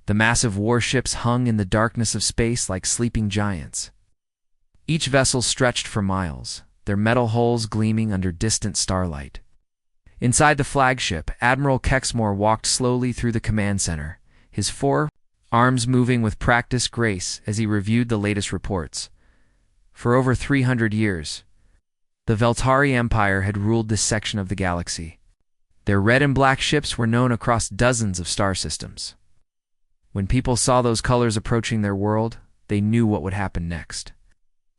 The massive warships hung in the darkness of space like sleeping giants. Each vessel stretched for miles, their metal hulls gleaming under distant starlight. Inside the flagship, Admiral Kexmore walked slowly through the command center, his four arms moving with practiced grace as he reviewed the latest reports. For over 300 years, the Veltari Empire had ruled this section of the galaxy. Their red and black ships were known across dozens of star systems. When people saw those colors approaching their world, they knew what would happen next.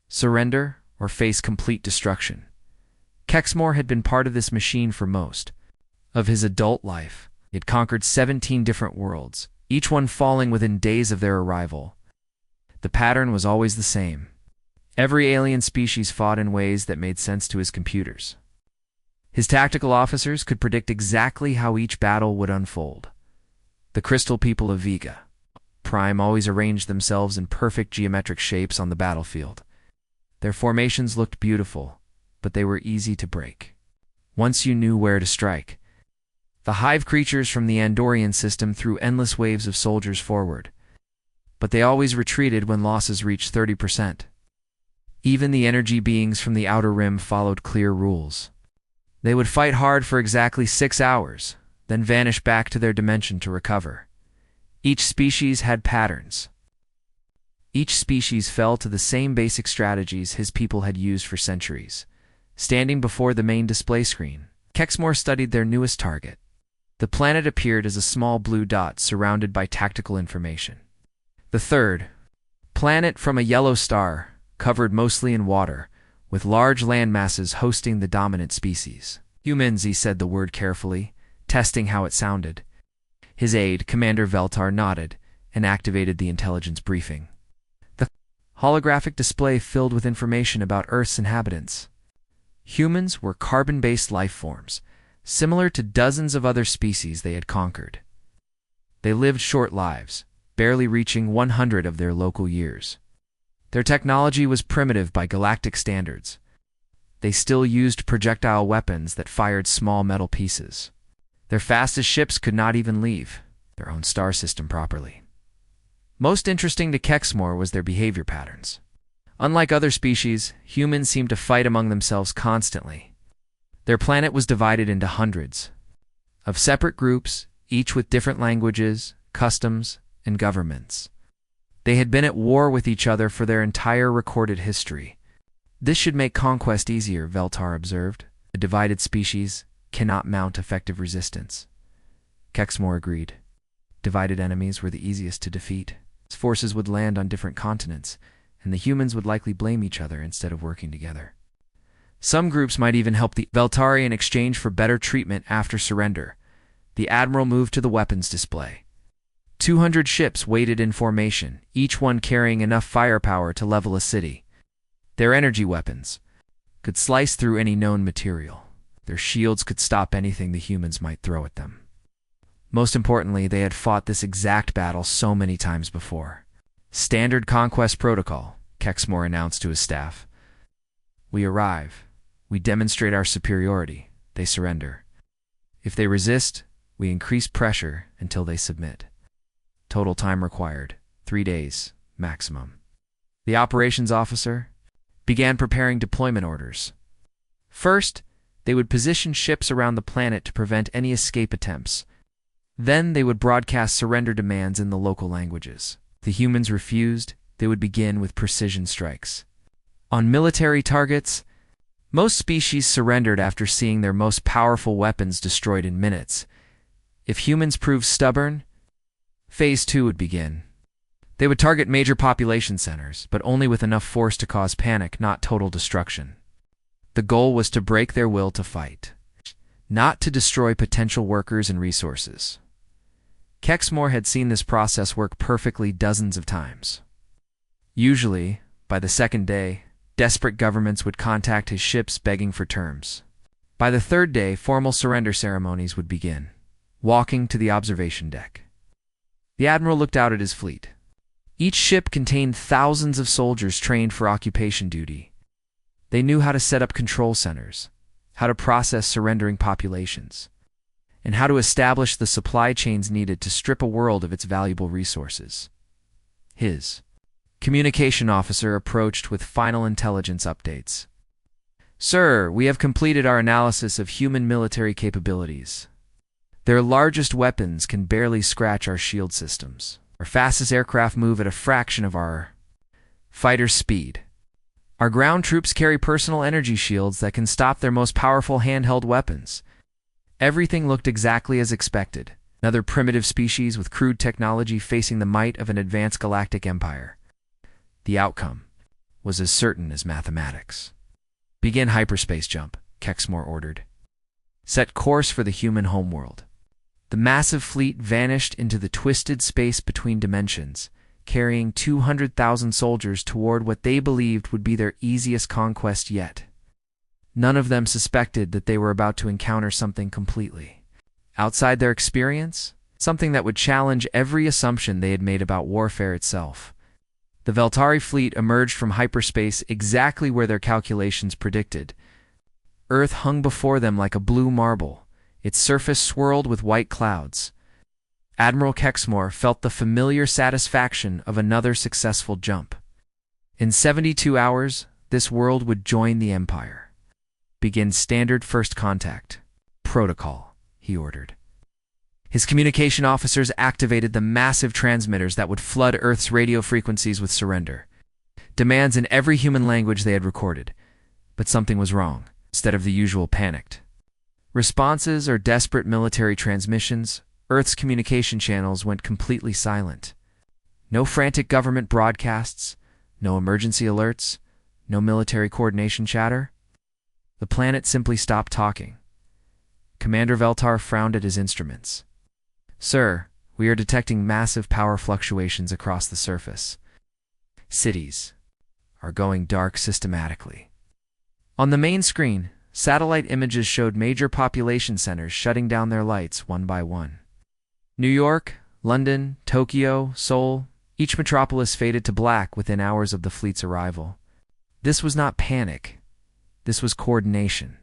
Surrender or face complete destruction. Kexmore had been part of this machine for most of his adult life. He had conquered 17 different worlds, each one falling within days of their arrival. The pattern was always the same. Every alien species fought in ways that made sense to his computers. His tactical officers could predict exactly how each battle would unfold. The Crystal People of Vega Prime always arranged themselves in perfect geometric shapes on the battlefield. Their formations looked beautiful, but they were easy to break once you knew where to strike. The hive creatures from the Andorian system threw endless waves of soldiers forward, but they always retreated when losses reached 30%. Even the energy beings from the Outer Rim followed clear rules. They would fight hard for exactly 6 hours, then vanish back to their dimension to recover. Each species had patterns. Each species fell to the same basic strategies his people had used for centuries. Standing before the main display screen, Kexmore studied their newest target. The planet appeared as a small blue dot surrounded by tactical information. The third planet from a yellow star, covered mostly in water, with large land masses hosting the dominant species. Humans, he said the word carefully, testing how it sounded. His aide, Commander Veltar, nodded and activated the intelligence briefing. The holographic display filled with information about Earth's inhabitants. Humans were carbon-based life forms, similar to dozens of other species they had conquered. They lived short lives, barely reaching 100 of their local years. Their technology was primitive by galactic standards. They still used projectile weapons that fired small metal pieces. Their fastest ships could not even leave their own star system properly. Most interesting to Kexmore was their behavior patterns. Unlike other species, humans seemed to fight among themselves constantly. Their planet was divided into hundreds of separate groups, each with different languages, customs, and governments. They had been at war with each other for their entire recorded history. This should make conquest easier, Veltar observed. A divided species cannot mount effective resistance. Kexmore agreed. Divided enemies were the easiest to defeat. Its forces would land on different continents, and the humans would likely blame each other instead of working together. Some groups might even help the Veltari in exchange for better treatment after surrender. The Admiral moved to the weapons display. 200 ships waited in formation, each one carrying enough firepower to level a city. Their energy weapons could slice through any known material. Their shields could stop anything the humans might throw at them. Most importantly, they had fought this exact battle so many times before. Standard conquest protocol, Kexmore announced to his staff. We arrive. We demonstrate our superiority. They surrender. If they resist, we increase pressure until they submit. Total time required, 3 days, maximum. The operations officer began preparing deployment orders. First, they would position ships around the planet to prevent any escape attempts. Then they would broadcast surrender demands in the local languages. If the humans refused, they would begin with precision strikes. On military targets, most species surrendered after seeing their most powerful weapons destroyed in minutes. If humans proved stubborn, Phase 2 would begin. They would target major population centers, but only with enough force to cause panic, not total destruction. The goal was to break their will to fight, not to destroy potential workers and resources. Kexmore had seen this process work perfectly dozens of times. Usually, by the second day, desperate governments would contact his ships begging for terms. By the third day, formal surrender ceremonies would begin. Walking to the observation deck, the Admiral looked out at his fleet. Each ship contained thousands of soldiers trained for occupation duty. They knew how to set up control centers, how to process surrendering populations, and how to establish the supply chains needed to strip a world of its valuable resources. His communication officer approached with final intelligence updates. "Sir, we have completed our analysis of human military capabilities. Their largest weapons can barely scratch our shield systems. Our fastest aircraft move at a fraction of our fighter speed. Our ground troops carry personal energy shields that can stop their most powerful handheld weapons." Everything looked exactly as expected. Another primitive species with crude technology facing the might of an advanced galactic empire. The outcome was as certain as mathematics. "Begin hyperspace jump," Kexmore ordered. "Set course for the human homeworld." The massive fleet vanished into the twisted space between dimensions, carrying 200,000 soldiers toward what they believed would be their easiest conquest yet. None of them suspected that they were about to encounter something completely outside their experience, something that would challenge every assumption they had made about warfare itself. The Veltari fleet emerged from hyperspace exactly where their calculations predicted. Earth hung before them like a blue marble, its surface swirled with white clouds. Admiral Kexmore felt the familiar satisfaction of another successful jump. In 72 hours, this world would join the Empire. "Begin standard first contact protocol," he ordered. His communication officers activated the massive transmitters that would flood Earth's radio frequencies with surrender. Demands in every human language they had recorded. But something was wrong. Instead of the usual panicked responses or desperate military transmissions, Earth's communication channels went completely silent. No frantic government broadcasts, no emergency alerts, no military coordination chatter. The planet simply stopped talking. Commander Veltar frowned at his instruments. "Sir, we are detecting massive power fluctuations across the surface. Cities are going dark systematically." On the main screen, satellite images showed major population centers shutting down their lights one by one. New York, London, Tokyo, Seoul, each metropolis faded to black within hours of the fleet's arrival. This was not panic. This was coordination.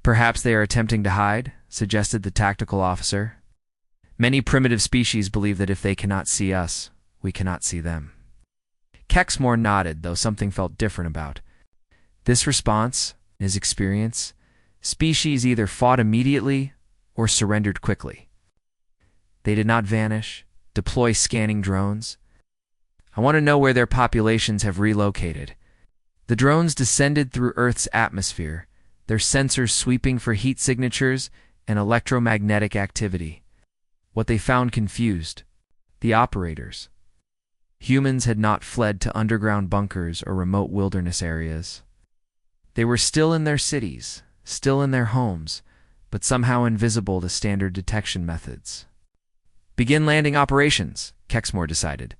"Perhaps they are attempting to hide," suggested the tactical officer. "Many primitive species believe that if they cannot see us, we cannot see them." Kexmore nodded, though something felt different about this response. In his experience, species either fought immediately or surrendered quickly. They did not vanish, deploy scanning drones. "I want to know where their populations have relocated." The drones descended through Earth's atmosphere, their sensors sweeping for heat signatures and electromagnetic activity. What they found confused the operators. Humans had not fled to underground bunkers or remote wilderness areas. They were still in their cities, still in their homes, but somehow invisible to standard detection methods. "Begin landing operations," Kexmore decided.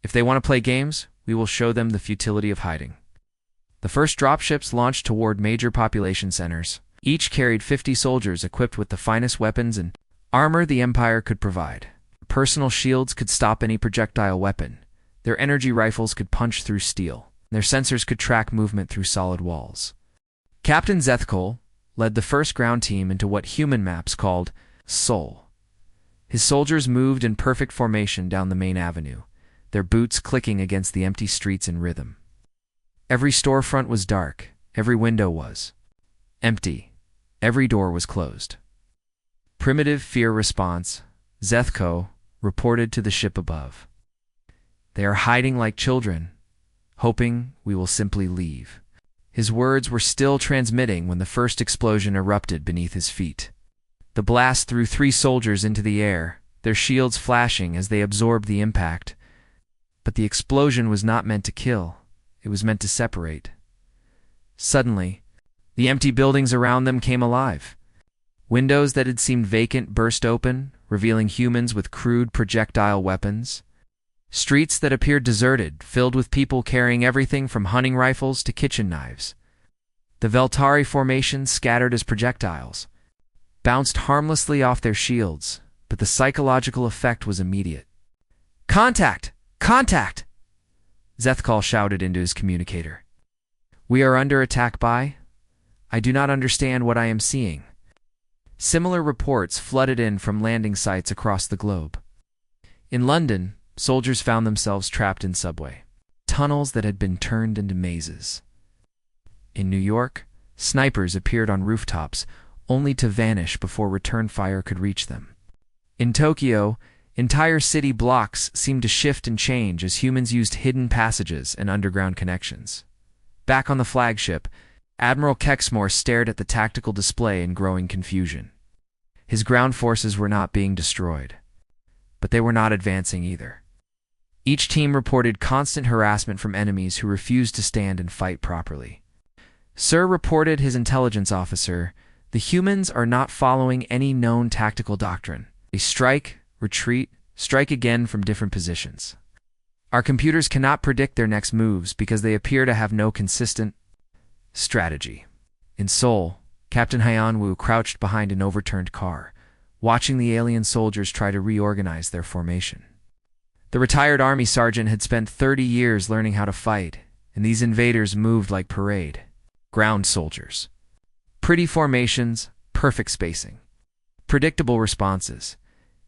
"If they want to play games, we will show them the futility of hiding." The first dropships launched toward major population centers. Each carried 50 soldiers equipped with the finest weapons and armor the Empire could provide. Personal shields could stop any projectile weapon. Their energy rifles could punch through steel. Their sensors could track movement through solid walls. Captain Zethkol led the first ground team into what human maps called Sol. His soldiers moved in perfect formation down the main avenue, their boots clicking against the empty streets in rhythm. Every storefront was dark, every window was empty, every door was closed. Primitive fear response, Zethko reported to the ship above. "They are hiding like children, hoping we will simply leave." His words were still transmitting when the first explosion erupted beneath his feet. The blast threw 3 soldiers into the air, their shields flashing as they absorbed the impact. But the explosion was not meant to kill. It was meant to separate. Suddenly, the empty buildings around them came alive. Windows that had seemed vacant burst open, revealing humans with crude projectile weapons. Streets that appeared deserted, filled with people carrying everything from hunting rifles to kitchen knives. The Veltari formations, scattered as projectiles, bounced harmlessly off their shields, but the psychological effect was immediate. "Contact! Contact!" Zethkal shouted into his communicator. "We are under attack by? I do not understand what I am seeing." Similar reports flooded in from landing sites across the globe. In London, soldiers found themselves trapped in subway tunnels that had been turned into mazes. In New York, snipers appeared on rooftops only to vanish before return fire could reach them. In Tokyo, entire city blocks seemed to shift and change as humans used hidden passages and underground connections. Back on the flagship, Admiral Kexmore stared at the tactical display in growing confusion. His ground forces were not being destroyed, but they were not advancing either. Each team reported constant harassment from enemies who refused to stand and fight properly. Sir reported his intelligence officer, "The humans are not following any known tactical doctrine. They strike, retreat, strike again from different positions. Our computers cannot predict their next moves because they appear to have no consistent strategy." In Seoul, Captain Hyeon-woo crouched behind an overturned car, watching the alien soldiers try to reorganize their formation. The retired army sergeant had spent 30 years learning how to fight, and these invaders moved like parade. Ground soldiers. Pretty formations, perfect spacing. Predictable responses.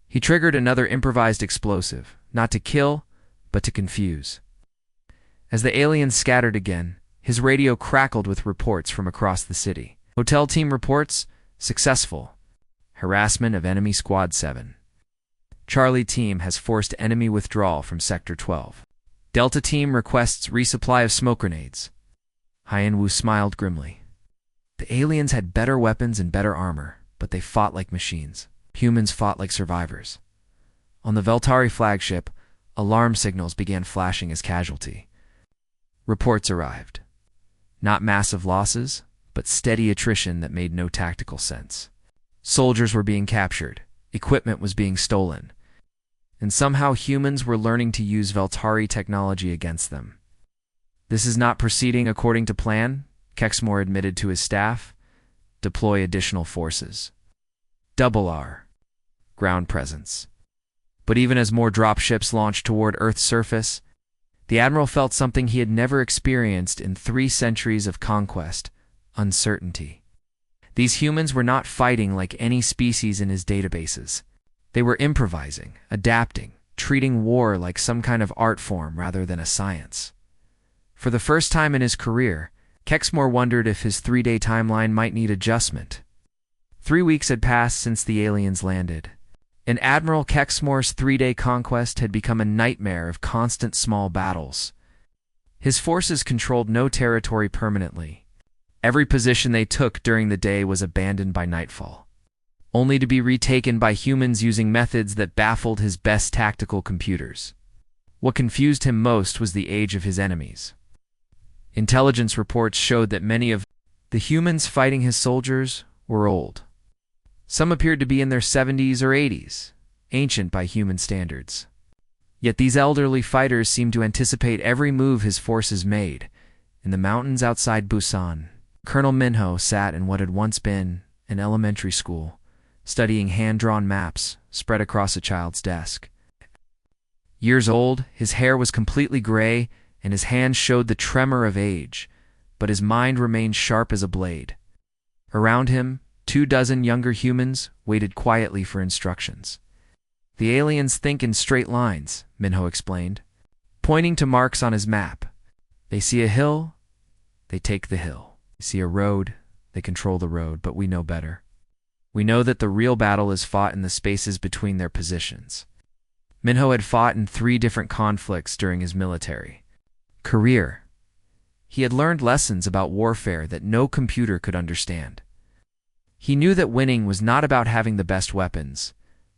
He triggered another improvised explosive, not to kill, but to confuse. As the aliens scattered again, his radio crackled with reports from across the city. Hotel team reports, successful. Harassment of enemy Squad 7. Charlie team has forced enemy withdrawal from Sector 12. Delta team requests resupply of smoke grenades. Hyeon-woo smiled grimly. The aliens had better weapons and better armor, but they fought like machines. Humans fought like survivors. On the Veltari flagship, alarm signals began flashing as casualty. Reports arrived. Not massive losses, but steady attrition that made no tactical sense. Soldiers were being captured, equipment was being stolen, and somehow humans were learning to use Veltari technology against them. "This is not proceeding according to plan," Kexmore admitted to his staff. "Deploy additional forces." R. Ground presence. But even as more dropships launched toward Earth's surface, the Admiral felt something he had never experienced in 3 centuries of conquest: uncertainty. These humans were not fighting like any species in his databases. They were improvising, adapting, treating war like some kind of art form rather than a science. For the first time in his career, Kexmore wondered if his 3-day timeline might need adjustment. 3 weeks had passed since the aliens landed, and Admiral Kexmore's 3-day conquest had become a nightmare of constant small battles. His forces controlled no territory permanently. Every position they took during the day was abandoned by nightfall, only to be retaken by humans using methods that baffled his best tactical computers. What confused him most was the age of his enemies. Intelligence reports showed that many of the humans fighting his soldiers were old. Some appeared to be in their 70s or 80s, ancient by human standards. Yet these elderly fighters seemed to anticipate every move his forces made. In the mountains outside Busan, Colonel Minho sat in what had once been an elementary school, studying hand-drawn maps spread across a child's desk. Years old, his hair was completely gray, and his hands showed the tremor of age, but his mind remained sharp as a blade. Around him, 24 younger humans waited quietly for instructions. "The aliens think in straight lines," Minho explained, pointing to marks on his map. "They see a hill, they take the hill. They see a road, they control the road, but we know better. We know that the real battle is fought in the spaces between their positions." Minho had fought in 3 different conflicts during his military career. He had learned lessons about warfare that no computer could understand. He knew that winning was not about having the best weapons,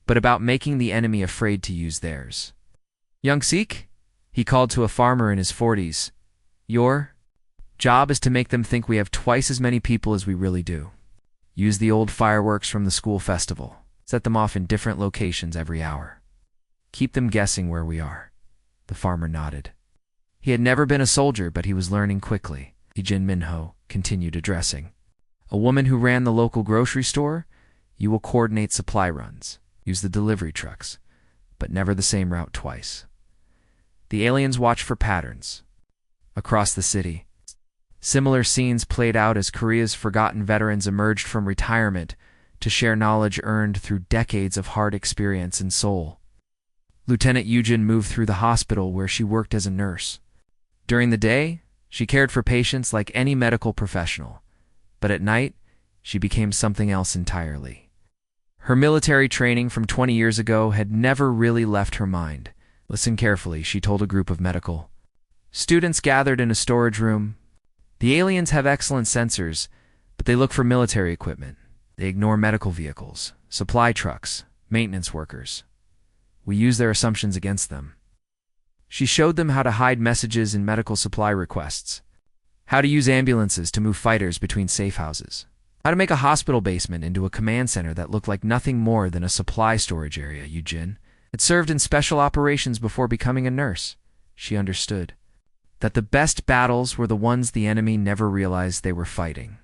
but about making the enemy afraid to use theirs. "Young Sikh," he called to a farmer in his 40s, "your job is to make them think we have twice as many people as we really do. Use the old fireworks from the school festival. Set them off in different locations every hour. Keep them guessing where we are." The farmer nodded. He had never been a soldier, but he was learning quickly. Jin Minho continued addressing. "A woman who ran the local grocery store? You will coordinate supply runs. Use the delivery trucks, but never the same route twice." The aliens watched for patterns. Across the city, similar scenes played out as Korea's forgotten veterans emerged from retirement to share knowledge earned through decades of hard experience in Seoul. Lieutenant Yujin moved through the hospital where she worked as a nurse. During the day, she cared for patients like any medical professional, but at night, she became something else entirely. Her military training from 20 years ago had never really left her mind. Listen carefully, she told a group of medical students gathered in a storage room. The aliens have excellent sensors, but they look for military equipment. They ignore medical vehicles, supply trucks, maintenance workers. We use their assumptions against them. She showed them how to hide messages in medical supply requests, how to use ambulances to move fighters between safe houses, how to make a hospital basement into a command center that looked like nothing more than a supply storage area. Yujin had served in special operations before becoming a nurse. She understood that the best battles were the ones the enemy never realized they were fighting.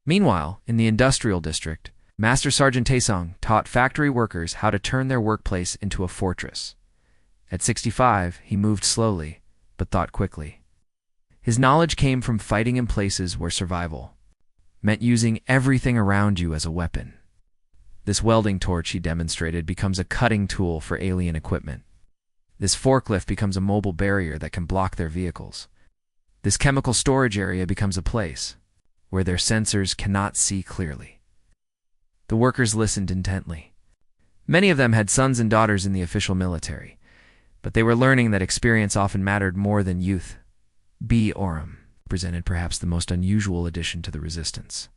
Meanwhile, in the industrial district, Master Sergeant Taesung taught factory workers how to turn their workplace into a fortress. At 65, he moved slowly, but thought quickly. His knowledge came from fighting in places where survival meant using everything around you as a weapon. This welding torch, he demonstrated, becomes a cutting tool for alien equipment. This forklift becomes a mobile barrier that can block their vehicles. This chemical storage area becomes a place where their sensors cannot see clearly. The workers listened intently. Many of them had sons and daughters in the official military, but they were learning that experience often mattered more than youth. B. Oram presented perhaps the most unusual addition to the resistance.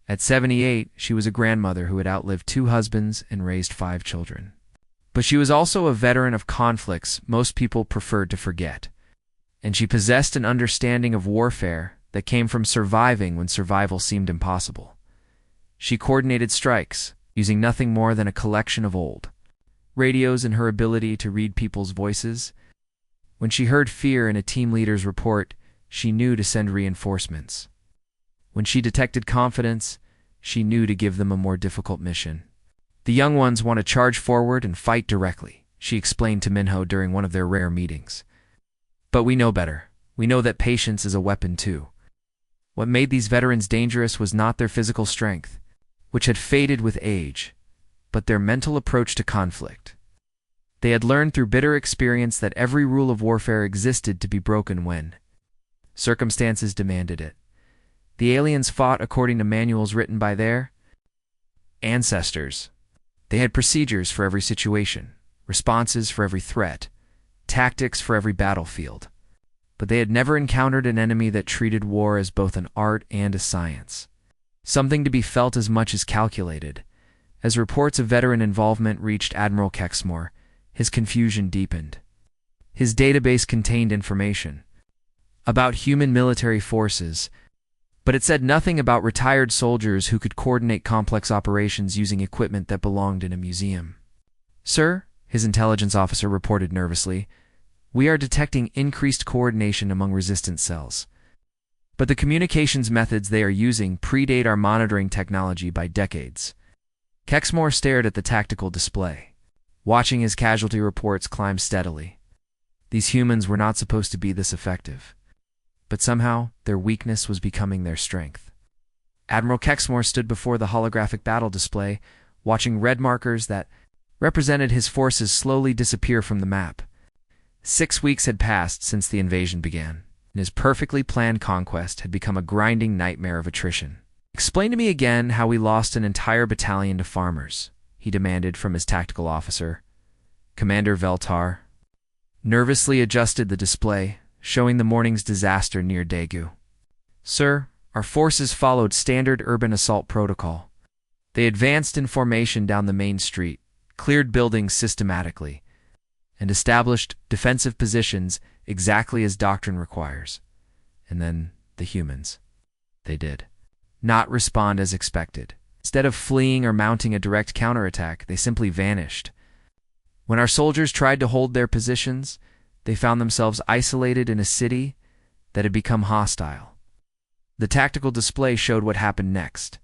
At 78, she was a grandmother who had outlived 2 husbands and raised 5 children. But she was also a veteran of conflicts most people preferred to forget, and she possessed an understanding of warfare that came from surviving when survival seemed impossible. She coordinated strikes, using nothing more than a collection of old radios and her ability to read people's voices. When she heard fear in a team leader's report, she knew to send reinforcements. When she detected confidence, she knew to give them a more difficult mission. The young ones want to charge forward and fight directly, she explained to Minho during one of their rare meetings. But we know better. We know that patience is a weapon too. What made these veterans dangerous was not their physical strength, which had faded with age, but their mental approach to conflict. They had learned through bitter experience that every rule of warfare existed to be broken when circumstances demanded it. The aliens fought according to manuals written by their ancestors. They had procedures for every situation, responses for every threat, tactics for every battlefield. But they had never encountered an enemy that treated war as both an art and a science, something to be felt as much as calculated. As reports of veteran involvement reached Admiral Kexmore, his confusion deepened. His database contained information about human military forces, but it said nothing about retired soldiers who could coordinate complex operations using equipment that belonged in a museum. "Sir," his intelligence officer reported nervously, "we are detecting increased coordination among resistance cells. But the communications methods they are using predate our monitoring technology by decades." Kexmore stared at the tactical display, watching his casualty reports climb steadily. These humans were not supposed to be this effective, but somehow their weakness was becoming their strength. Admiral Kexmore stood before the holographic battle display, watching red markers that represented his forces slowly disappear from the map. 6 weeks had passed since the invasion began, and his perfectly planned conquest had become a grinding nightmare of attrition. "Explain to me again how we lost an entire battalion to farmers," he demanded from his tactical officer. Commander Veltar nervously adjusted the display, showing the morning's disaster near Daegu. "Sir, our forces followed standard urban assault protocol. They advanced in formation down the main street, cleared buildings systematically, and established defensive positions exactly as doctrine requires. And then the humans. They did not respond as expected. Instead of fleeing or mounting a direct counterattack, they simply vanished. When our soldiers tried to hold their positions, they found themselves isolated in a city that had become hostile." The tactical display showed what happened next.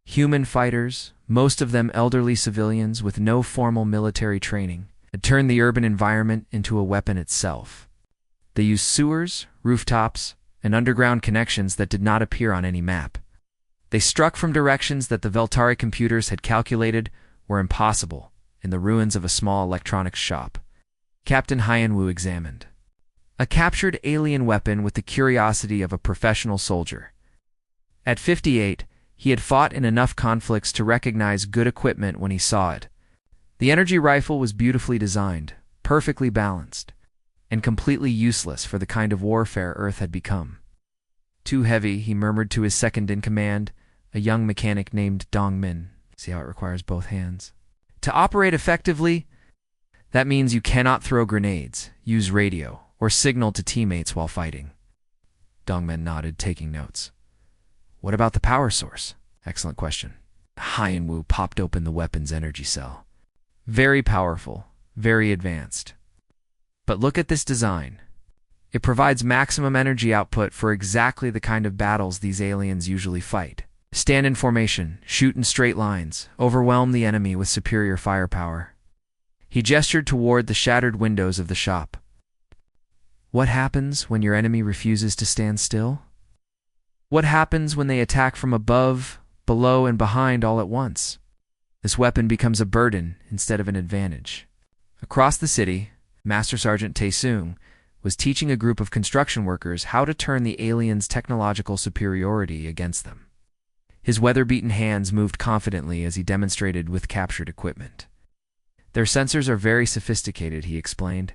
Human fighters, most of them elderly civilians with no formal military training, had turned the urban environment into a weapon itself. They used sewers, rooftops, and underground connections that did not appear on any map. They struck from directions that the Veltari computers had calculated were impossible in the ruins of a small electronics shop. Captain Hyanwu examined a captured alien weapon with the curiosity of a professional soldier. At 58, he had fought in enough conflicts to recognize good equipment when he saw it. The energy rifle was beautifully designed, perfectly balanced, and completely useless for the kind of warfare Earth had become. Too heavy, he murmured to his second-in-command, a young mechanic named Dong Min. See how it requires both hands? To operate effectively, that means you cannot throw grenades, use radio, or signal to teammates while fighting. Dong Min nodded, taking notes. What about the power source? Excellent question. Hyanwu popped open the weapon's energy cell. Very powerful, very advanced. But look at this design. It provides maximum energy output for exactly the kind of battles these aliens usually fight. Stand in formation, shoot in straight lines, overwhelm the enemy with superior firepower. He gestured toward the shattered windows of the shop. What happens when your enemy refuses to stand still? What happens when they attack from above, below, and behind all at once? This weapon becomes a burden instead of an advantage. Across the city, Master Sergeant Taesung was teaching a group of construction workers how to turn the aliens' technological superiority against them. His weather-beaten hands moved confidently as he demonstrated with captured equipment. Their sensors are very sophisticated, he explained.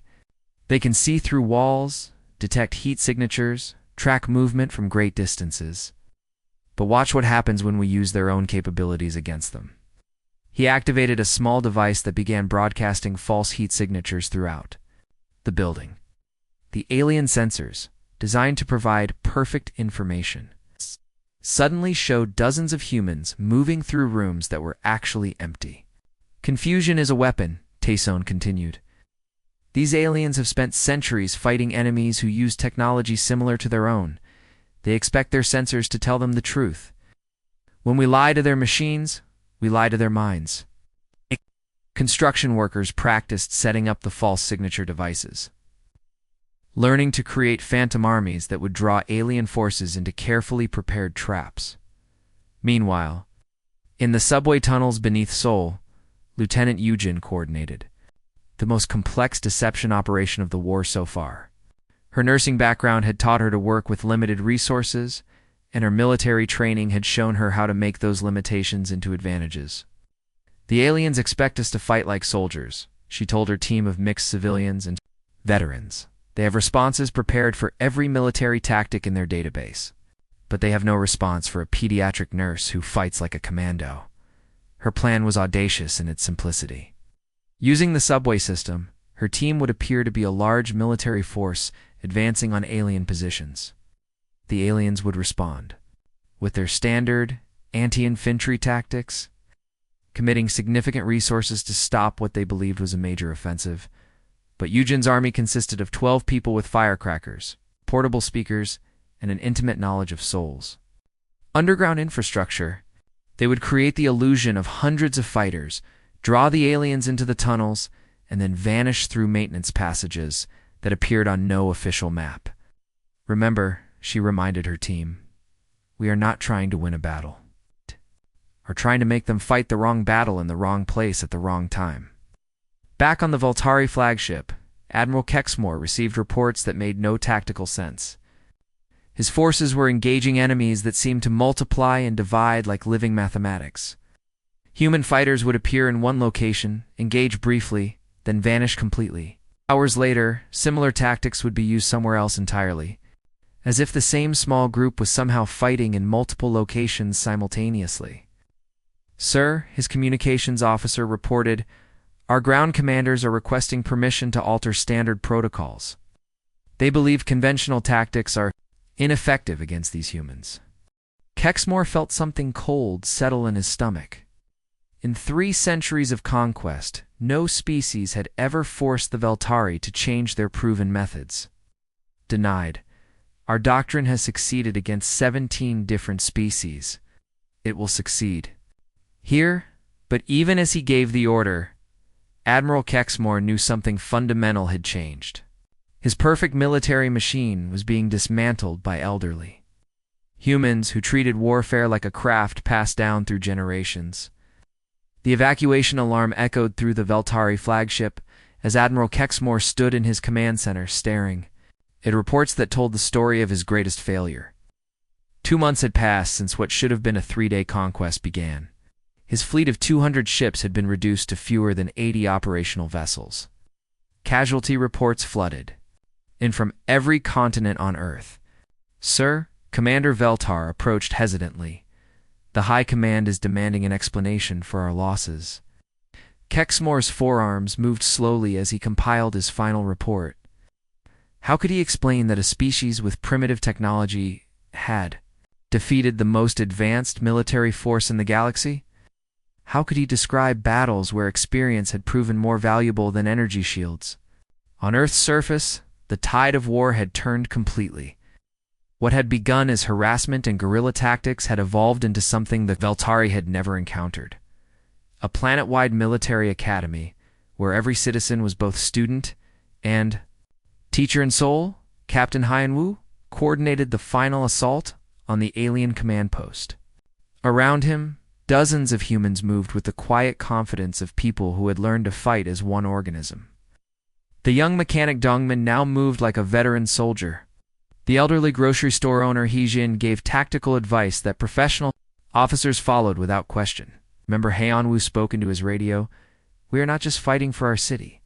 They can see through walls, detect heat signatures, track movement from great distances. But watch what happens when we use their own capabilities against them. He activated a small device that began broadcasting false heat signatures throughout the building. The alien sensors, designed to provide perfect information, suddenly showed dozens of humans moving through rooms that were actually empty. Confusion is a weapon, Taesung continued. These aliens have spent centuries fighting enemies who use technology similar to their own. They expect their sensors to tell them the truth. When we lie to their machines, we lie to their minds. Construction workers practiced setting up the false signature devices, learning to create phantom armies that would draw alien forces into carefully prepared traps. Meanwhile, in the subway tunnels beneath Seoul, Lieutenant Yujin coordinated the most complex deception operation of the war so far. Her nursing background had taught her to work with limited resources, and her military training had shown her how to make those limitations into advantages. The aliens expect us to fight like soldiers, she told her team of mixed civilians and veterans. They have responses prepared for every military tactic in their database, but they have no response for a pediatric nurse who fights like a commando. Her plan was audacious in its simplicity. Using the subway system, her team would appear to be a large military force advancing on alien positions. The aliens would respond with their standard anti-infantry tactics, committing significant resources to stop what they believed was a major offensive. But Yujin's army consisted of 12 people with firecrackers, portable speakers, and an intimate knowledge of souls. Underground infrastructure, they would create the illusion of hundreds of fighters, draw the aliens into the tunnels, and then vanish through maintenance passages that appeared on no official map. Remember, she reminded her team, we are not trying to win a battle. We're trying to make them fight the wrong battle in the wrong place at the wrong time. Back on the Voltari flagship, Admiral Kexmore received reports that made no tactical sense. His forces were engaging enemies that seemed to multiply and divide like living mathematics. Human fighters would appear in one location, engage briefly, then vanish completely. Hours later, similar tactics would be used somewhere else entirely, as if the same small group was somehow fighting in multiple locations simultaneously. Sir, his communications officer reported, our ground commanders are requesting permission to alter standard protocols. They believe conventional tactics are ineffective against these humans. Kexmore felt something cold settle in his stomach. In 3 centuries of conquest, no species had ever forced the Veltari to change their proven methods. Denied. Our doctrine has succeeded against 17 different species. It will succeed here, but even as he gave the order, Admiral Kexmore knew something fundamental had changed. His perfect military machine was being dismantled by elderly Humans who treated warfare like a craft passed down through generations. The evacuation alarm echoed through the Veltari flagship as Admiral Kexmore stood in his command center, staring. It reports that told the story of his greatest failure. 2 months had passed since what should have been a 3-day conquest began. His fleet of 200 ships had been reduced to fewer than 80 operational vessels. Casualty reports flooded in from every continent on Earth. Sir, Commander Veltar approached hesitantly. The High Command is demanding an explanation for our losses. Kexmore's forearms moved slowly as he compiled his final report. How could he explain that a species with primitive technology had defeated the most advanced military force in the galaxy? How could he describe battles where experience had proven more valuable than energy shields? On Earth's surface, the tide of war had turned completely. What had begun as harassment and guerrilla tactics had evolved into something the Veltari had never encountered. A planet-wide military academy, where every citizen was both student and teacher in soul. Captain Hyanwu coordinated the final assault on the alien command post. Around him, dozens of humans moved with the quiet confidence of people who had learned to fight as one organism. The young mechanic Dongmin now moved like a veteran soldier. The elderly grocery store owner Heejin gave tactical advice that professional officers followed without question. Member Hyeonwoo spoke into his radio, "We are not just fighting for our city.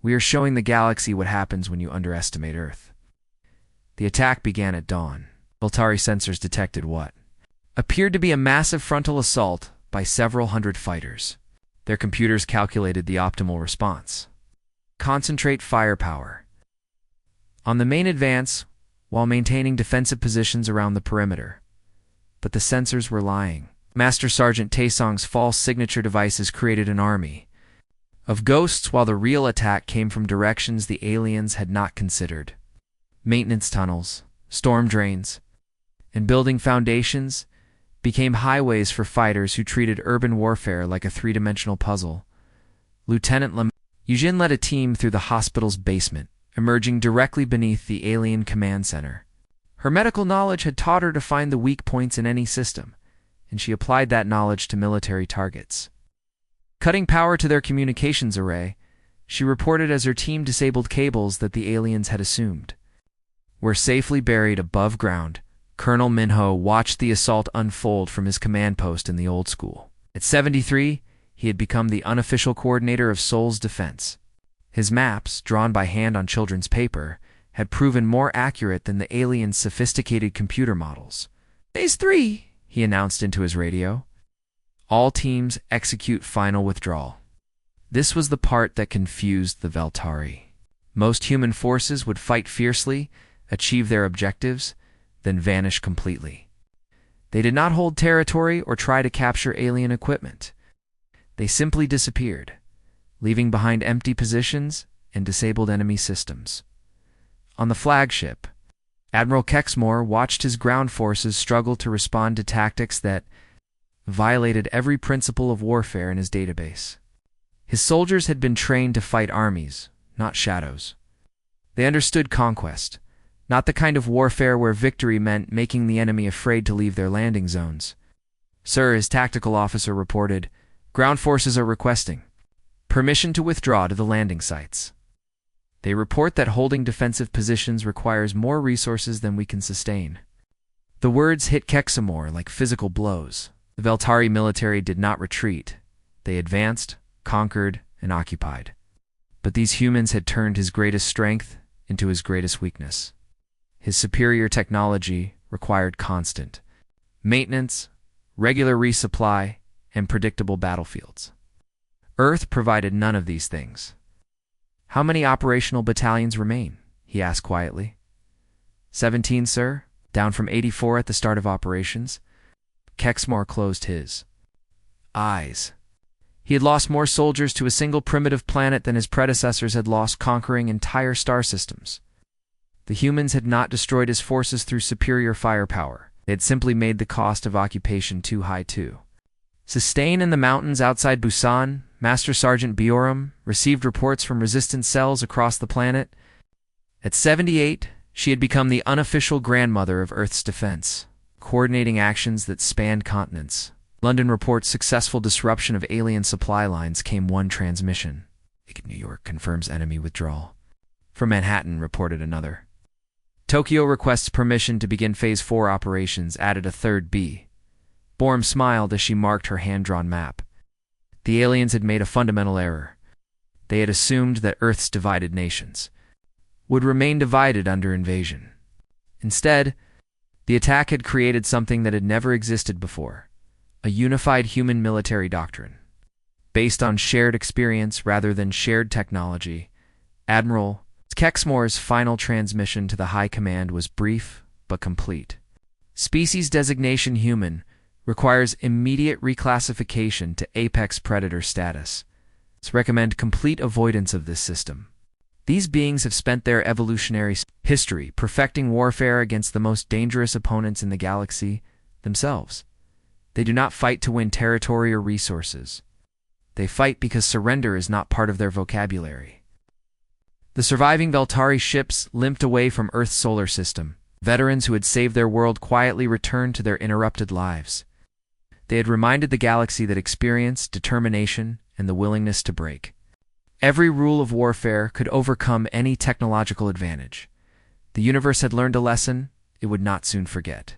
We are showing the galaxy what happens when you underestimate Earth." The attack began at dawn. Veltari sensors detected what appeared to be a massive frontal assault by several hundred fighters. Their computers calculated the optimal response. Concentrate firepower on the main advance while maintaining defensive positions around the perimeter. But the sensors were lying. Master Sergeant Taesong's false signature devices created an army of ghosts, while the real attack came from directions the aliens had not considered. Maintenance tunnels, storm drains, and building foundations became highways for fighters who treated urban warfare like a 3-dimensional puzzle. Lieutenant Yujin led a team through the hospital's basement, emerging directly beneath the alien command center. Her medical knowledge had taught her to find the weak points in any system, and she applied that knowledge to military targets. Cutting power to their communications array, she reported as her team disabled cables that the aliens had assumed were safely buried above ground. Colonel Minho watched the assault unfold from his command post in the old school. At 73, he had become the unofficial coordinator of Seoul's defense. His maps, drawn by hand on children's paper, had proven more accurate than the aliens' sophisticated computer models. "Phase 3, he announced into his radio. All teams execute final withdrawal. This was the part that confused the Veltari. Most human forces would fight fiercely, achieve their objectives, then vanish completely. They did not hold territory or try to capture alien equipment. They simply disappeared, leaving behind empty positions and disabled enemy systems. On the flagship, Admiral Kexmore watched his ground forces struggle to respond to tactics that violated every principle of warfare in his database. His soldiers had been trained to fight armies, not shadows. They understood conquest, not the kind of warfare where victory meant making the enemy afraid to leave their landing zones. "Sir," his tactical officer reported, "ground forces are requesting permission to withdraw to the landing sites. They report that holding defensive positions requires more resources than we can sustain." The words hit Kexamore like physical blows. The Veltari military did not retreat. They advanced, conquered, and occupied. But these humans had turned his greatest strength into his greatest weakness. His superior technology required constant maintenance, regular resupply, and predictable battlefields. Earth provided none of these things. "How many operational battalions remain?" he asked quietly. 17, sir, down from 84 at the start of operations." Kexmore closed his eyes. He had lost more soldiers to a single primitive planet than his predecessors had lost conquering entire star systems. The humans had not destroyed his forces through superior firepower. They had simply made the cost of occupation too high to sustain. In the mountains outside Busan, Master Sergeant Biorum received reports from resistance cells across the planet. At 78, she had become the unofficial grandmother of Earth's defense. coordinating actions that spanned continents. London reports successful disruption of alien supply lines, came one transmission. New York confirms enemy withdrawal. From Manhattan, reported another. Tokyo requests permission to begin Phase 4 operations, added a third B. Borm smiled as she marked her hand-drawn map. The aliens had made a fundamental error. They had assumed that Earth's divided nations would remain divided under invasion. Instead, the attack had created something that had never existed before, a unified human military doctrine. Based on shared experience rather than shared technology, Admiral Kexmore's final transmission to the High Command was brief but complete. Species designation human requires immediate reclassification to apex predator status. Recommend complete avoidance of this system. These beings have spent their evolutionary history perfecting warfare against the most dangerous opponents in the galaxy themselves. They do not fight to win territory or resources. They fight because surrender is not part of their vocabulary. The surviving Veltari ships limped away from Earth's solar system. Veterans who had saved their world quietly returned to their interrupted lives. They had reminded the galaxy that experience, determination, and the willingness to break every rule of warfare could overcome any technological advantage. The universe had learned a lesson it would not soon forget.